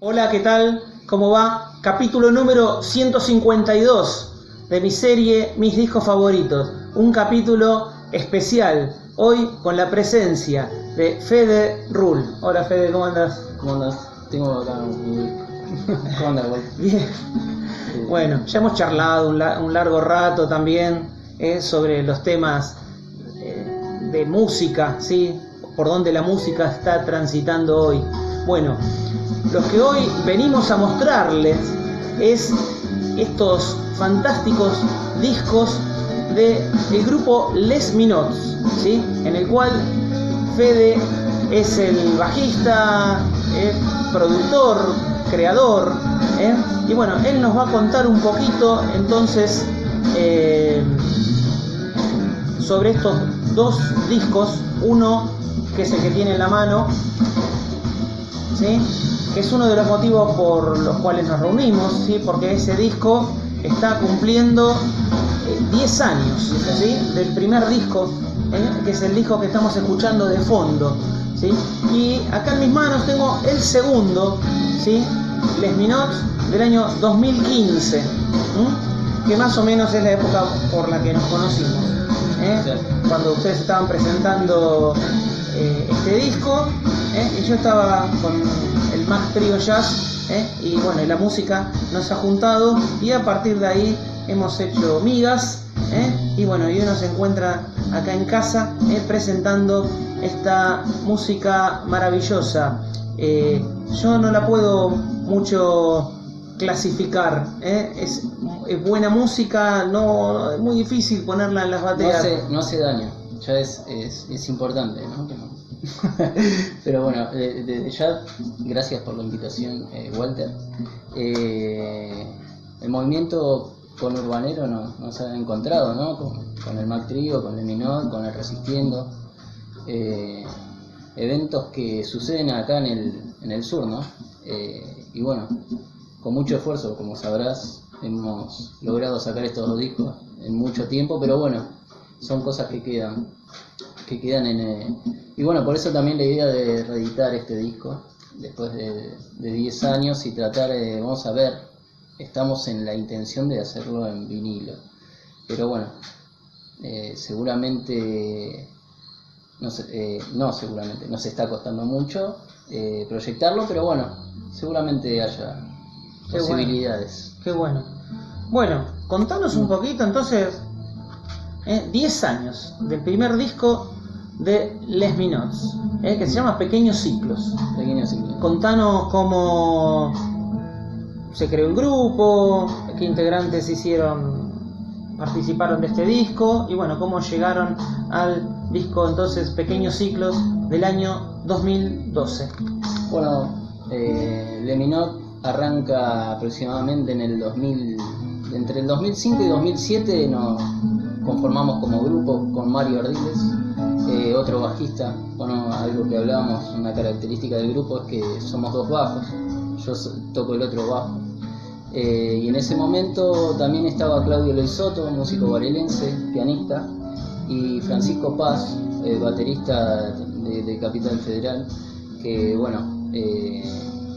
Hola, ¿qué tal? ¿Cómo va? Capítulo número 152 de mi serie Mis discos favoritos. Un capítulo especial, hoy con la presencia de Fede Rull. Hola Fede, ¿cómo andas? ¿Cómo andas? Tengo acá ¿Cómo andas, güey? Bien. Bueno, ya hemos charlado un largo rato también sobre los temas de música, ¿sí? Por donde la música está transitando hoy. Bueno, lo que hoy venimos a mostrarles es estos fantásticos discos del grupo Les Minots, ¿sí? En el cual Fede es el bajista, productor, creador, y bueno, él nos va a contar un poquito entonces sobre estos dos discos. Uno que es el que tiene en la mano, ¿sí? Que es uno de los motivos por los cuales nos reunimos, ¿sí? Porque ese disco está cumpliendo 10 años, ¿sí? Del primer disco, que es el disco que estamos escuchando de fondo, ¿sí? Y acá en mis manos tengo el segundo, ¿sí? Les Minots del año 2015, que más o menos es la época por la que nos conocimos, Sí. Cuando ustedes estaban presentando este disco, y yo estaba con el Mac Trio Jazz, y bueno, y la música nos ha juntado y a partir de ahí hemos hecho migas, y bueno, y uno se encuentra acá en casa presentando esta música maravillosa. Yo no la puedo mucho clasificar, es buena música, no es muy difícil ponerla en las bateas. No hace daño, ya es importante, ¿no? Pero bueno, desde ya, gracias por la invitación, Walter. El movimiento conurbanero nos ha encontrado, ¿no? Con el Mac Trio, con el Minot, con el Resistiendo. Eventos que suceden acá en el sur, ¿no? Y bueno, con mucho esfuerzo, como sabrás, hemos logrado sacar estos dos discos en mucho tiempo, pero bueno, son cosas que quedan y bueno, por eso también la idea de reeditar este disco después de 10 años y tratar de, vamos a ver, estamos en la intención de hacerlo en vinilo, pero bueno, seguramente seguramente nos está costando mucho proyectarlo, pero bueno, seguramente haya posibilidades. Qué bueno. Bueno, contanos un poquito entonces, 10 años del primer disco de Les Minots, que se llama Pequeños Ciclos. Pequeños Ciclos. Contanos cómo se creó el grupo, qué integrantes participaron de este disco y bueno, cómo llegaron al disco entonces Pequeños Ciclos del año 2012. Bueno, Les Minots arranca aproximadamente en el 2000, entre el 2005 y 2007 nos conformamos como grupo con Mario Ardiles, otro bajista. Bueno, algo que hablábamos, una característica del grupo es que somos dos bajos, yo toco el otro bajo. Y en ese momento también estaba Claudio Loisotto, músico varelense, pianista, y Francisco Paz, baterista de Capital Federal, que bueno,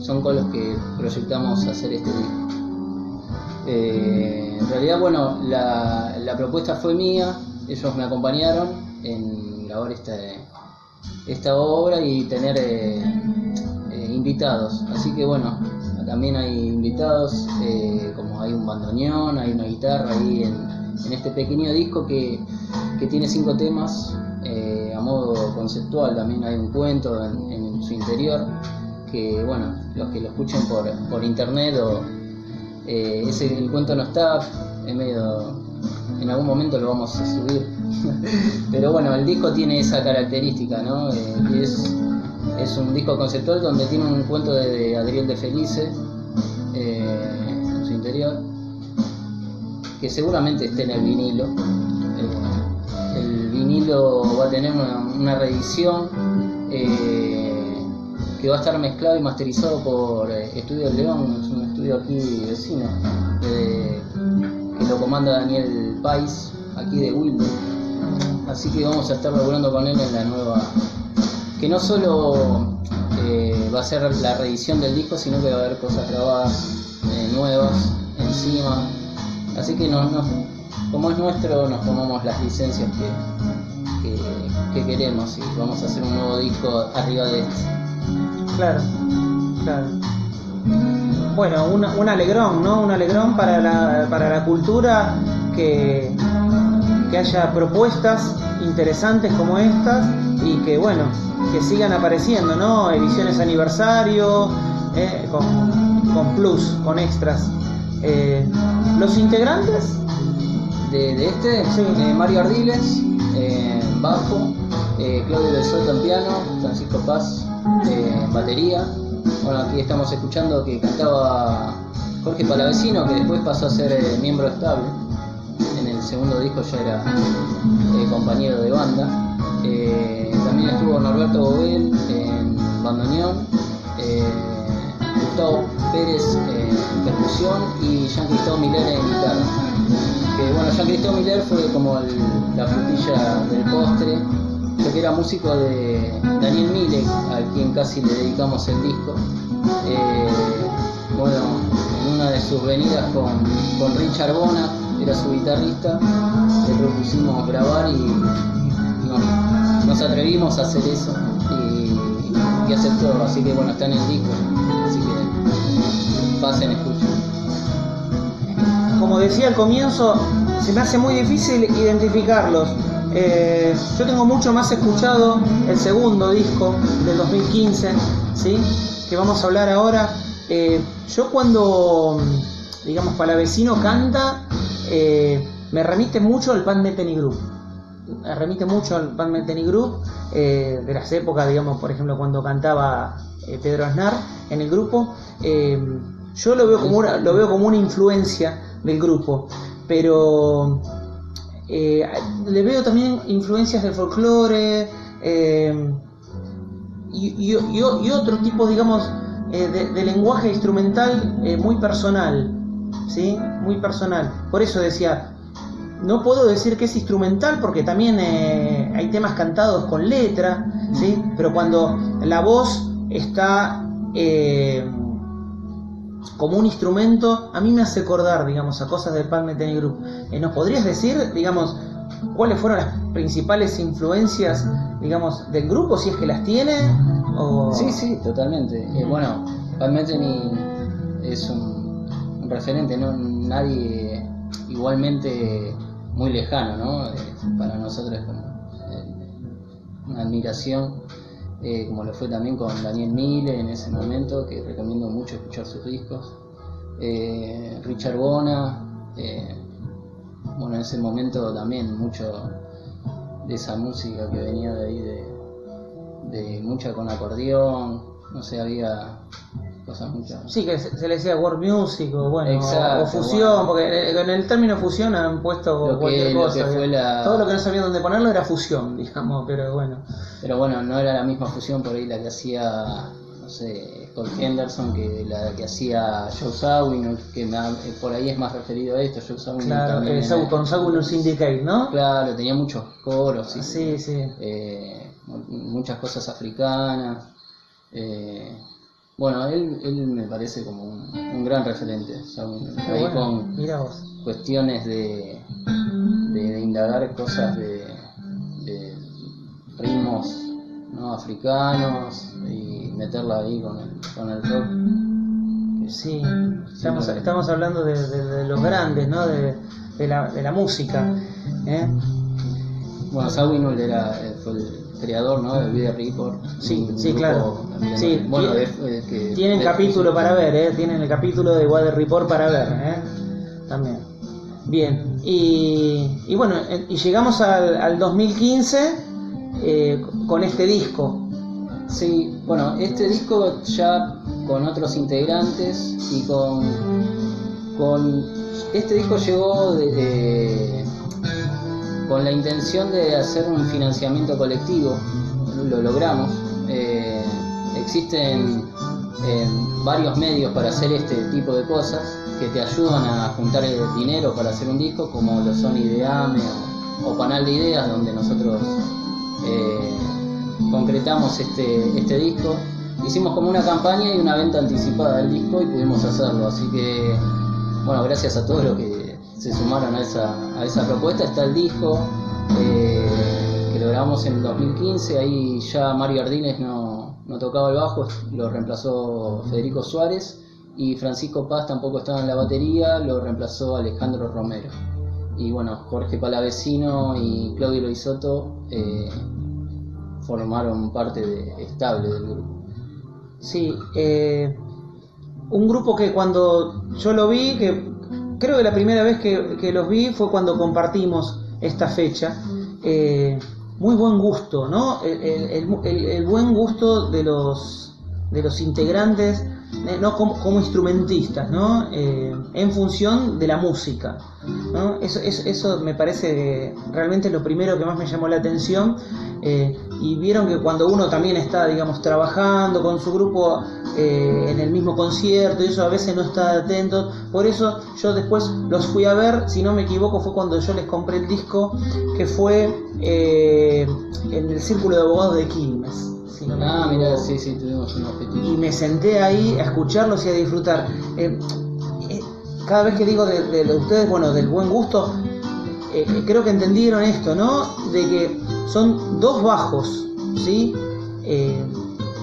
son con los que proyectamos hacer este disco. En realidad, bueno, la propuesta fue mía, ellos me acompañaron en grabar esta obra y tener invitados, así que bueno, también hay invitados, como hay un bandoneón, hay una guitarra ahí en este pequeño disco que tiene 5 temas, a modo conceptual. También hay un cuento en su interior, que bueno, los que lo escuchen por internet el cuento no está, en algún momento lo vamos a subir, pero bueno, el disco tiene esa característica, ¿no? Es un disco conceptual donde tiene un cuento de Adriel de Felice en su interior, que seguramente esté en el vinilo. El vinilo va a tener una reedición que va a estar mezclado y masterizado por Estudios León, es un estudio aquí vecino, que lo comanda Daniel Pais, aquí de Wilde. Así que vamos a estar laburando con él en la nueva, que no solo va a ser la reedición del disco, sino que va a haber cosas grabadas nuevas encima. Así que como es nuestro, nos tomamos las licencias que queremos y vamos a hacer un nuevo disco arriba de este. Claro. Bueno, un alegrón, ¿no? Un alegrón para la cultura que haya propuestas interesantes como estas y que, bueno, que sigan apareciendo, ¿no? Ediciones aniversario, con plus, con extras. Los integrantes de este, sí. Mario Ardiles, bajo, Claudio Del Soto en piano, Francisco Paz en batería. Bueno, aquí estamos escuchando que cantaba Jorge Palavecino, que después pasó a ser miembro estable. En el segundo disco ya era compañero de banda. También estuvo Norberto Bobel en bandoneón, Gustavo Pérez en percusión y Jean-Christophe Miller en guitarra. Que bueno, Jean-Christophe Miller fue como la frutilla del postre, ya que era músico de Daniel Milek, a quien casi le dedicamos el disco. Bueno, en una de sus venidas con Richard Bona, era su guitarrista, le propusimos grabar y nos atrevimos a hacer eso y aceptó, así que bueno, está en el disco, así que pasen, escuchen. Como decía al comienzo, se me hace muy difícil identificarlos. Yo tengo mucho más escuchado el segundo disco del 2015, ¿sí? Que vamos a hablar ahora. Yo cuando, digamos, Palavecino canta, me remite mucho al Pat Metheny Group. Me remite mucho al Pat Metheny Group, de las épocas, digamos, por ejemplo, cuando cantaba Pedro Aznar en el grupo. Yo lo veo como una influencia del grupo, pero le veo también influencias del folclore y otro tipo, digamos, de lenguaje instrumental muy personal, ¿sí? Muy personal. Por eso decía, no puedo decir que es instrumental porque también hay temas cantados con letra, ¿sí? Pero cuando la voz está como un instrumento, a mí me hace acordar, digamos, a cosas del Pat Metheny Group. ¿Nos podrías decir, digamos, cuáles fueron las principales influencias, digamos, del grupo, si es que las tiene? O... Sí, totalmente. Bueno, Pat Metheny es un referente, ¿no? Nadie igualmente muy lejano, ¿no? Para nosotros es como una admiración. Como lo fue también con Daniel Mille en ese momento, que recomiendo mucho escuchar sus discos. Richard Bona, bueno, en ese momento también mucho de esa música que venía de ahí, de mucha con acordeón, no sé, había cosas muchas. Sí, que se le decía world music o bueno, exacto, o fusión, bueno. Porque en el término fusión han puesto cualquier cosa. Todo lo que no sabían dónde ponerlo era fusión, digamos, pero bueno. Pero bueno, no era la misma fusión por ahí la que hacía, no sé, Scott Henderson, que la que hacía Joe Zawinul, que por ahí es más referido a esto. Joe Zawinul, claro, también con Zawinul Syndicate, ¿no? Claro, tenía muchos coros, sí. Muchas cosas africanas. Bueno, él me parece como un gran referente, Zawinul, ahí bueno, con cuestiones de indagar cosas de ritmos, ¿no? Africanos y meterla ahí con el rock. Sí, estamos hablando de los grandes, ¿no? De la música. Bueno, Zawinul fue el creador, ¿no? De Wide Report. Sí, claro. Sí, bueno, tienen capítulo para ver, tienen el capítulo de Wide Report para ver, también. Bien, y bueno, y llegamos al 2015 con este disco. Sí, bueno, este disco ya con otros integrantes y con este disco llegó con la intención de hacer un financiamiento colectivo. Lo logramos. Existen varios medios para hacer este tipo de cosas que te ayudan a juntar el dinero para hacer un disco, como lo son Ideame o Panal de Ideas, donde nosotros concretamos este disco. hicimos como una campaña y una venta anticipada del disco y pudimos hacerlo, así que bueno, gracias a todos los que se sumaron a esa propuesta. Está el disco que lo grabamos en el 2015, ahí ya Mario Ardines no tocaba el bajo, lo reemplazó Federico Suárez, y Francisco Paz tampoco estaba en la batería, lo reemplazó Alejandro Romero. Y bueno, Jorge Palavecino y Claudio Loisotto formaron parte estable del grupo. Sí, un grupo que cuando yo lo vi, que creo que la primera vez que los vi fue cuando compartimos esta fecha, muy buen gusto, ¿no? El buen gusto de los integrantes, no como instrumentistas, ¿no? En función de la música, ¿no? Eso me parece realmente lo primero que más me llamó la atención. Y vieron que cuando uno también está, digamos, trabajando con su grupo en el mismo concierto y eso, a veces no está atento. Por eso yo después los fui a ver, si no me equivoco fue cuando yo les compré el disco, que fue en el Círculo de Abogados de Quilmes. Si no mira, sí, tuvimos un objetivo. Y me senté ahí a escucharlos y a disfrutar. Cada vez que digo de ustedes, bueno, del buen gusto, creo que entendieron esto, ¿no? De que son dos bajos, ¿sí?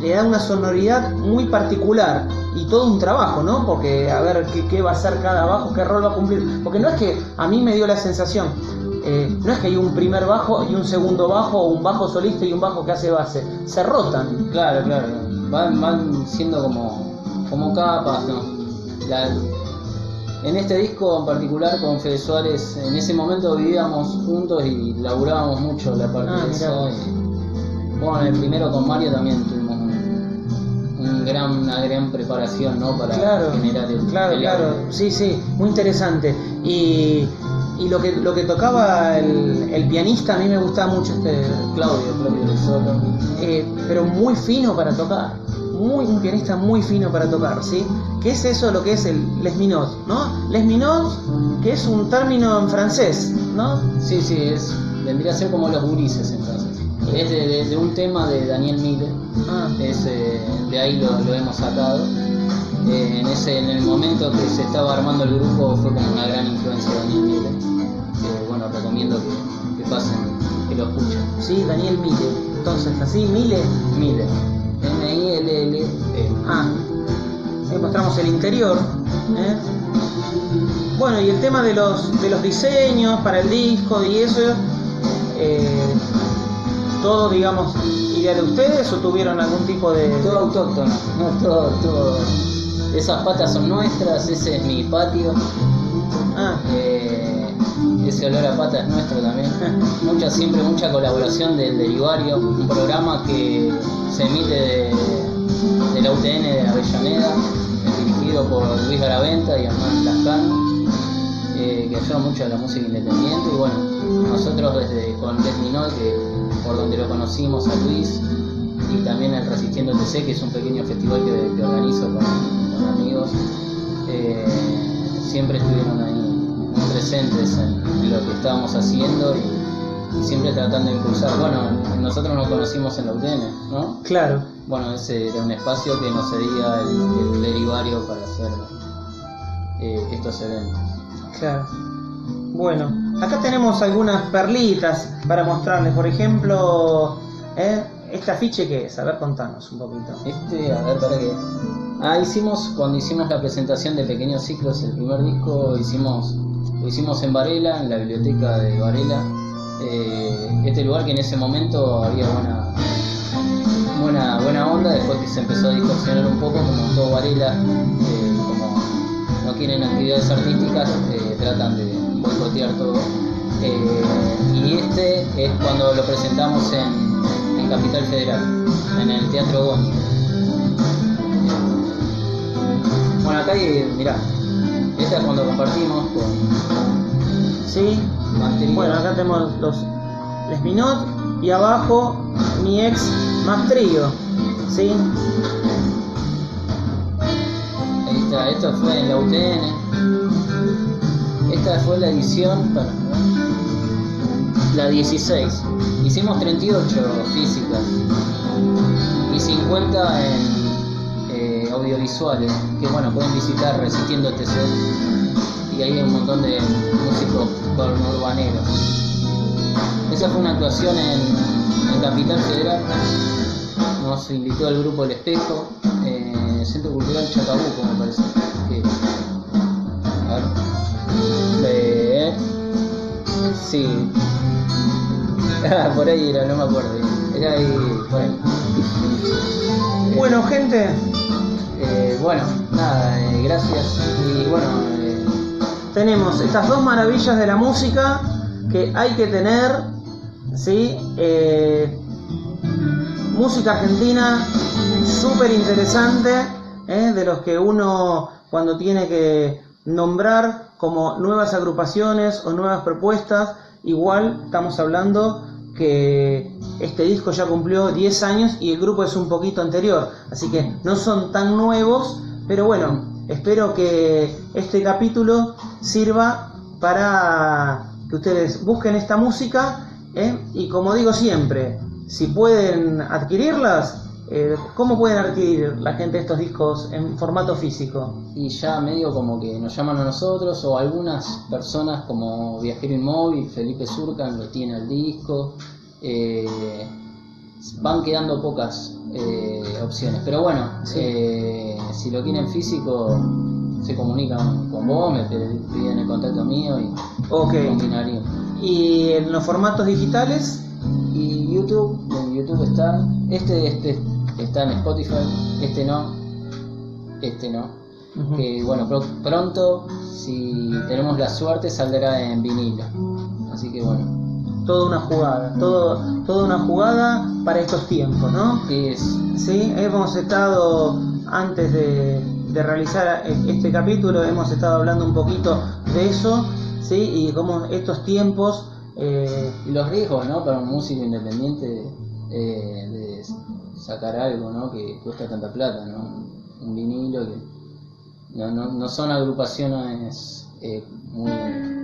Le da una sonoridad muy particular y todo un trabajo, ¿no? Porque a ver qué va a hacer cada bajo, qué rol va a cumplir. Porque no es que a mí me dio la sensación, no es que hay un primer bajo y un segundo bajo, o un bajo solista y un bajo que hace base. Se rotan. Claro. Van siendo como capas, ¿no? En este disco en particular con Fede Suárez, en ese momento vivíamos juntos y laburábamos mucho la parte de eso. Bueno, en el primero con Mario también tuvimos una gran preparación, ¿no? Para generar el Claro, sí, muy interesante. Y lo que tocaba el pianista, a mí me gustaba mucho Claudio Loisotto. Pero muy fino para tocar. Un pianista muy fino para tocar, ¿sí? ¿Qué es eso lo que es el les minot, ¿no? Les minot, que es un término en francés, ¿no? Sí, vendría a ser como los gurises en francés. Es de un tema de Daniel Miller, de ahí lo hemos sacado. En el momento que se estaba armando el grupo fue como una gran influencia de Daniel Miller. Bueno, recomiendo que pasen, que lo escuchen. Sí, Daniel Miller. Entonces, ¿así? Miller. M-I-L-L. Ahí mostramos el interior. Bueno, y el tema de los diseños para el disco y eso, todo, digamos, idea de ustedes, o tuvieron algún tipo de... Todo autóctono, no, todo. Esas patas son nuestras, ese es mi patio. Ese olor a pata es nuestro también. Siempre mucha colaboración del Derivario, un programa que se emite de la UTN de Avellaneda, dirigido por Luis Garaventa y Hernán Lascano, que ayuda mucho a la música independiente. Y bueno, nosotros con Les Minot, que por donde lo conocimos a Luis, y también el Resistiendo TC, que es un pequeño festival que organizo con amigos, siempre estuvieron ahí muy presentes en lo que estábamos haciendo y siempre tratando de impulsar. Bueno, nosotros nos conocimos en la UTN, ¿no? Claro. Bueno, ese era un espacio que nos cedía el Derivario para hacer estos eventos. Claro. Bueno, acá tenemos algunas perlitas para mostrarles. Por ejemplo, ¿este afiche qué es? A ver, contanos un poquito. A ver, ¿para qué? Cuando hicimos la presentación de Pequeños Ciclos, el primer disco, lo hicimos en Varela, en la biblioteca de Varela. Este lugar que en ese momento había buena onda, después que se empezó a distorsionar un poco, como todo Varela, como no quieren actividades artísticas, tratan de boicotear todo. Y este es cuando lo presentamos en Capital Federal, en el Teatro Goñi. Bueno, acá mirá, esta es cuando compartimos con... Sí, bueno, acá tenemos los Les Minot y abajo mi ex más trío, ¿sí? Ahí está, esto fue en la UTN. Esta fue la edición, la 16. Hicimos 38 físicas y 50 en audiovisuales, que bueno, pueden visitar Resistiendo TC, y ahí hay un montón de músicos urbaneros. Esa fue una actuación en Capital Federal. Nos invitó el grupo El Espejo, en el Centro Cultural Chacabuco, me parece. A ver. Sí. Por ahí era, no me acuerdo. Era ahí, por ahí. Bueno, gente. Bueno, nada, gracias. Y bueno, tenemos estas dos maravillas de la música que hay que tener, ¿sí? Música argentina súper interesante, de los que uno cuando tiene que nombrar como nuevas agrupaciones o nuevas propuestas, igual estamos hablando que este disco ya cumplió 10 años y el grupo es un poquito anterior, así que no son tan nuevos, pero bueno, espero que este capítulo sirva para que ustedes busquen esta música, y como digo siempre, si pueden adquirirlas, ¿cómo pueden adquirir la gente estos discos en formato físico? Y ya medio como que nos llaman a nosotros, o algunas personas como Viajero Inmóvil, Felipe Surcan lo tiene al disco. Van quedando pocas opciones, pero bueno, sí. Si lo quieren físico, se comunican con vos, me piden el contacto mío y combinaríamos. ¿Y en los formatos digitales? Y YouTube, en YouTube está, este está en Spotify, este no. Uh-huh. Que bueno, pronto, si tenemos la suerte, saldrá en vinilo, así que bueno. Toda una jugada para estos tiempos, ¿no? Sí, hemos estado, antes de realizar este capítulo, hemos estado hablando un poquito de eso, ¿sí? Y cómo estos tiempos... y los riesgos, ¿no? Para un músico independiente de sacar algo, ¿no? Que cuesta tanta plata, ¿no? Un vinilo que no son agrupaciones muy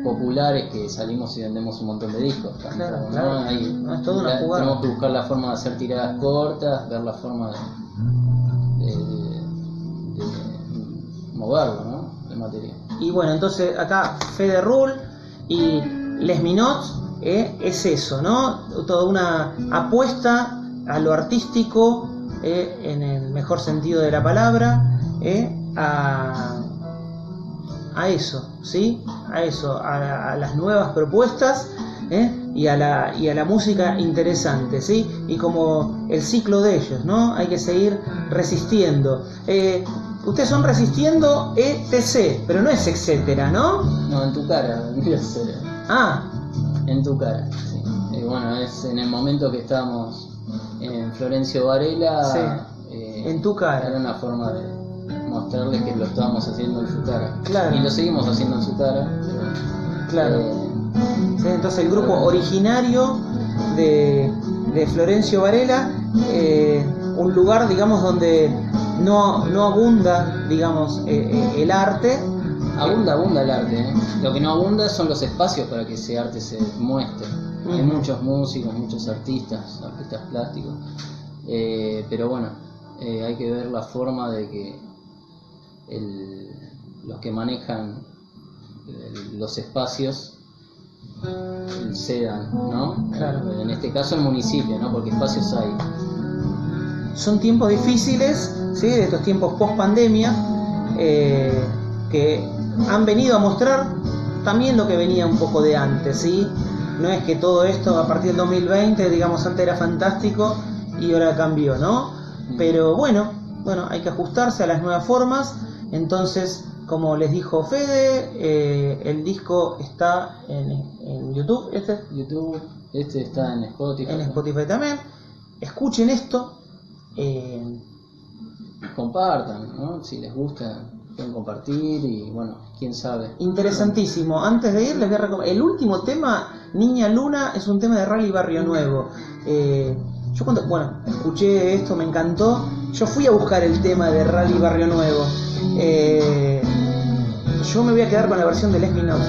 populares que salimos y vendemos un montón de discos. Claro. ¿No? Es toda una jugada. Tenemos que buscar la forma de hacer tiradas cortas, ver la forma de moverlo, ¿no? El material. Y bueno, entonces acá Fede Rule y Les Minots, es eso, ¿no? Toda una apuesta a lo artístico, en el mejor sentido de la palabra, a eso, ¿sí? A las nuevas propuestas, y a la música interesante, ¿sí? Y como el ciclo de ellos, ¿no? Hay que seguir resistiendo. Ustedes son Resistiendo ETC, pero no es etcétera, ¿no? No, En tu cara, En tu cara, sí. Bueno, es en el momento que estábamos en Florencio Varela, sí. En tu cara. Era una forma de mostrarles que lo estábamos haciendo en su cara. Claro. Y lo seguimos haciendo en su cara. Claro. Sí, entonces el grupo originario de Florencio Varela, un lugar, digamos, donde no abunda, digamos, el arte. Abunda el arte, Lo que no abunda son los espacios para que ese arte se muestre. Hay muchos músicos, muchos artistas plásticos, pero bueno, hay que ver la forma de que los que manejan los espacios cedan, ¿no? Claro. En este caso el municipio, ¿no? Porque espacios hay. Son tiempos difíciles, ¿sí? De estos tiempos post pandemia, que han venido a mostrar también lo que venía un poco de antes, ¿sí? No es que todo esto a partir del 2020, digamos, antes era fantástico y ahora cambió, ¿no? Pero bueno, hay que ajustarse a las nuevas formas. Entonces, como les dijo Fede, el disco está en YouTube. YouTube, está en Spotify. En Spotify también. Escuchen esto. Compartan, ¿no? Si les gusta, pueden compartir y bueno, quién sabe. Interesantísimo. Antes de ir, les voy a recomendar. El último tema, Niña Luna, es un tema de Rally Barrio Nuevo. Yo cuando escuché esto me encantó. Yo fui a buscar el tema de Rally Barrio Nuevo. Yo me voy a quedar con la versión de Les Minots.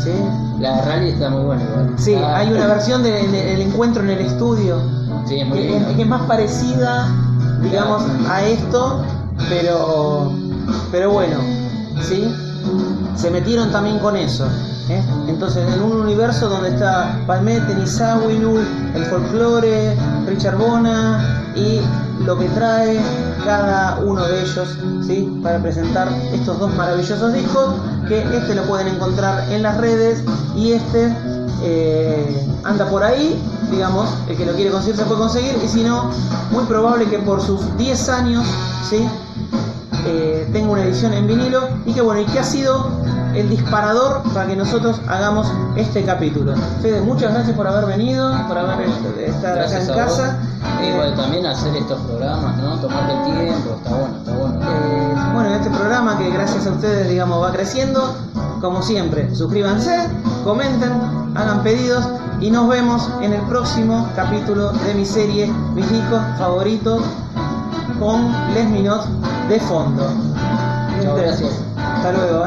¿Sí? La de Rally está muy buena igual. Sí, hay una versión del encuentro en el estudio, sí, es muy que es más parecida, digamos, a esto, pero bueno, ¿sí? Se metieron también con eso. Entonces, en un universo donde está Palmette, Nisawinul, el folclore, Richard Bona y lo que trae cada uno de ellos, ¿sí? Para presentar estos dos maravillosos discos, que lo pueden encontrar en las redes y anda por ahí, digamos, el que lo quiere conseguir se puede conseguir, y si no, muy probable que por sus 10 años, ¿sí? Tenga una edición en vinilo, y que bueno, y que ha sido el disparador para que nosotros hagamos este capítulo. Fede, muchas gracias por haber venido, por haber estado acá en casa. Igual también hacer estos programas, ¿no? Tomarte el tiempo, está bueno. Bueno, este programa que gracias a ustedes, digamos, va creciendo. Como siempre, suscríbanse, comenten, hagan pedidos y nos vemos en el próximo capítulo de mi serie, mis discos favoritos, con Les Minot de fondo. Chao, gracias. Hasta luego.